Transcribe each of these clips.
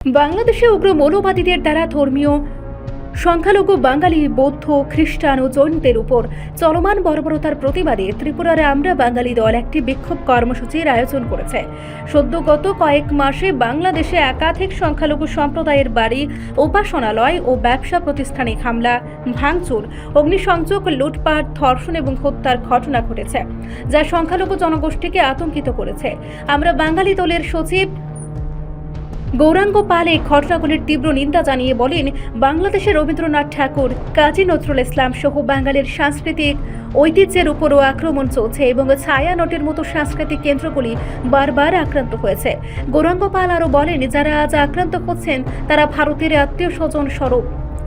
বাংলাদেশে উগ্র মৌলবাদীদের দ্বারা ধর্মীয় সংখ্যালঘু বাঙালি, বৌদ্ধ, খ্রিস্টান ও জৈনদের উপর চলমান বর্বরতার প্রতিবাদে ত্রিপুরার আমরা বাঙালি দল একটি বিক্ষোভ কর্মসূচির আয়োজন করেছে। সদ্য গত কয়েক মাসে বাংলাদেশে একাধিক সংখ্যালঘু সম্প্রদায়ের বাড়ি, উপাসনালয় ও ব্যবসা প্রতিষ্ঠানে হামলা, ভাঙচুর, অগ্নিসংযোগ, লুটপাট, ধর্ষণ এবং হত্যার ঘটনা ঘটেছে, যা সংখ্যালঘু জনগোষ্ঠীকে আতঙ্কিত করেছে। আমরা বাঙালি দলের সচিব গৌরাঙ্গ পাল এই ঘটনাগুলির তীব্র নিন্দা জানিয়ে বলেন, বাংলাদেশের রবীন্দ্রনাথ ঠাকুর, কাজী নজরুল ইসলাম সহ বাঙালির সাংস্কৃতিক ঐতিহ্যের উপরও আক্রমণ চলছে এবং ছায়ানটের মতো সাংস্কৃতিক কেন্দ্রগুলি বারবার আক্রান্ত হয়েছে। গৌরাঙ্গ পাল আরও বলেন, যারা আজ আক্রান্ত হচ্ছেন তারা ভারতের আত্মীয় স্বজন স্বরূপ।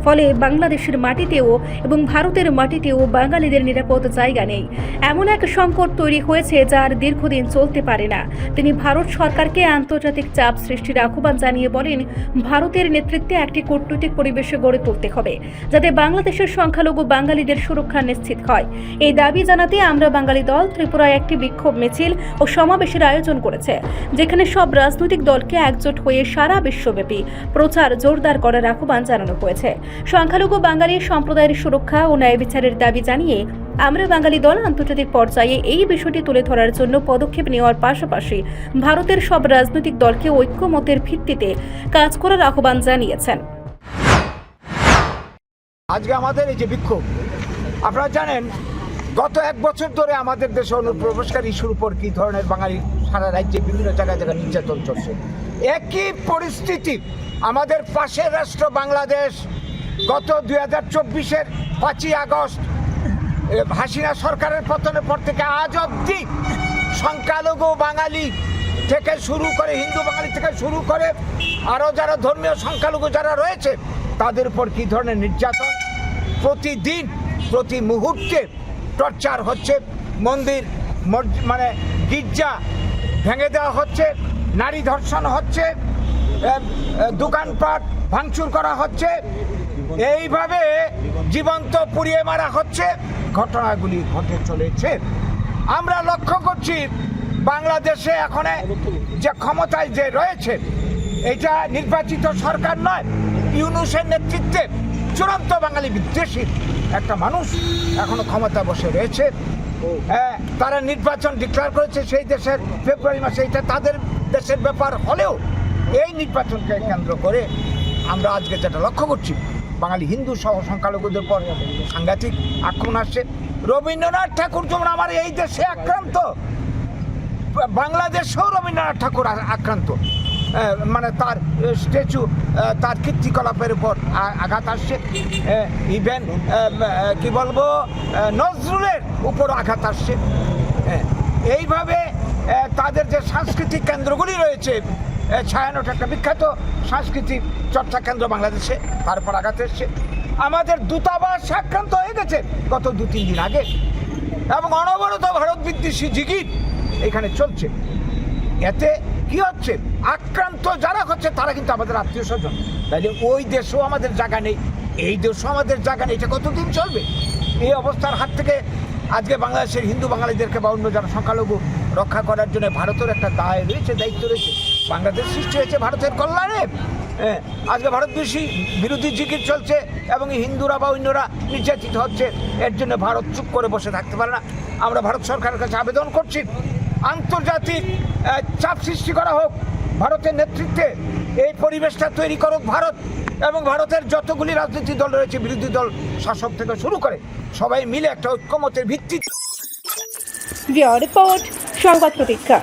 ফলে বাংলাদেশের মাটিতেও এবং ভারতের মাটিতেও বাঙালিদের নিরাপদ জায়গা নেই। এমন এক সংকট তৈরি হয়েছে যার দীর্ঘদিন চলতে পারে না। তিনি ভারত সরকারকে আন্তর্জাতিক চাপ সৃষ্টির আহ্বান জানিয়ে বলেন, ভারতের নেতৃত্বে একটি কূটনৈতিক পরিবেশ গড়ে তুলতে হবে যাতে বাংলাদেশের সংখ্যালঘু বাঙালিদের সুরক্ষা নিশ্চিত হয়। এই দাবি জানাতে আমরা বাঙালি দল ত্রিপুরায় একটি বিক্ষোভ মিছিল ও সমাবেশের আয়োজন করেছে, যেখানে সব রাজনৈতিক দলকে একজোট হয়ে সারা বিশ্বব্যাপী প্রচার জোরদার করার আহ্বান জানানো হয়েছে। সংখ্যালঘু বাঙালি সম্প্রদায়ের সুরক্ষা ও ন্যায় বিচারের দাবি জানিয়ে আমরা বাঙালি দল আন্তর্জাতিক পর্যায়ে এই বিষয়টি তুলে ধরার জন্য পদক্ষেপ নেওয়ার পাশাপাশি ভারতের সব রাজনৈতিক দলকে ঐক্যমতের ভিত্তিতে কাজ করার আহ্বান জানিয়েছেন। আজকে আমাদের এই যে বিক্ষোভ, আপনারা জানেন গত এক বছর ধরে আমাদের দেশে অনুপ্রবেশকারী ইস্যুর উপর কী ধরনের বাঙালি সারা রাজ্যে বিভিন্ন জায়গায় জায়গায় নির্যাতন চলছে। একই পরিস্থিতি আমাদের পাশের রাষ্ট্র বাংলাদেশ গত 2024-এর 5ই আগস্ট হাসিনা সরকারের পতনের পর থেকে আজ অবধি সংখ্যালঘু বাঙালি থেকে শুরু করে, হিন্দু বাঙালি থেকে শুরু করে আরও যারা ধর্মীয় সংখ্যালঘু যারা রয়েছে তাদের উপর কী ধরনের নির্যাতন, প্রতিদিন প্রতি মুহূর্তে টর্চার হচ্ছে, মন্দির মানে গির্জা ভেঙে দেওয়া হচ্ছে, নারী ধর্ষণ হচ্ছে, দোকানপাট ভাঙচুর করা হচ্ছে, এইভাবে জীবন্ত পুড়িয়ে মারা হচ্ছে, ঘটনাগুলি ঘটে চলেছে। আমরা লক্ষ্য করছি বাংলাদেশে এখন যে ক্ষমতায় যে রয়েছে এটা নির্বাচিত সরকার নয়, ইউনূসের নেতৃত্বে চূড়ান্ত বাঙালি বিদ্বেষী একটা মানুষ এখনো ক্ষমতা বসে রয়েছে। তারা নির্বাচন ডিক্লেয়ার করেছে সেই দেশের ফেব্রুয়ারি মাসে, এটা তাদের দেশের ব্যাপার হলেও এই নির্বাচনকে কেন্দ্র করে আমরা আজকে যেটা লক্ষ্য করছি, বাঙালি হিন্দু সহ সংখ্যালঘুদের পর সাংঘাতিক আক্রমণ আসছে। রবীন্দ্রনাথ ঠাকুর যেমন আমার এই দেশে আক্রান্ত, বাংলাদেশেও রবীন্দ্রনাথ ঠাকুর আক্রান্ত, মানে তার স্ট্যাচু, তার কীর্তিকলাপের উপর আঘাত আসছে। ইভেন কি বলবো, নজরুলের উপর আঘাত আসছে। এইভাবে তাদের যে সাংস্কৃতিক কেন্দ্রগুলি রয়েছে, ছায়ানট একটা বিখ্যাত সাংস্কৃতিক চর্চা কেন্দ্র বাংলাদেশে, তারপর আঘাত এসছে। আমাদের দূতাবাস আক্রান্ত হয়ে গেছে গত 2-3 দিন আগে, এবং অনবরত ভারত বিদ্বেষী জিগির এখানে চলছে। এতে কি হচ্ছে, আক্রান্ত যারা হচ্ছে তারা কিন্তু আমাদের আত্মীয় স্বজন, তাইলে ওই দেশেও আমাদের জায়গা নেই, এই দেশেও আমাদের জায়গা নেই, এটা কতদিন চলবে? এই অবস্থার হাত থেকে আজকে বাংলাদেশের হিন্দু বাঙালিদেরকে বা অন্য যারা সংখ্যালঘু রক্ষা করার জন্য ভারতের একটা দায় রয়েছে, দায়িত্ব রয়েছে। বাংলাদেশ সৃষ্টি হয়েছে ভারতের কল্যাণে, আজকে ভারত বিরোধী জিকির চলছে এবং হিন্দুরা বা অন্যরা নির্যাতিত হচ্ছে। এর জন্য ভারত চুপ করে বসে থাকতে পারে না। আমরা ভারত সরকারের কাছে আবেদন করছি, আন্তর্জাতিক চাপ সৃষ্টি করা হোক, ভারতের নেতৃত্বে এই পরিবেশটা তৈরি করুক ভারত, এবং ভারতের যতগুলি রাজনৈতিক দল রয়েছে, বিরোধী দল, শাসক থেকে শুরু করে সবাই মিলে একটা ঐক্যমতের ভিত্তিতে রিপোর্ট সংবাদ প্রতীক্ষা।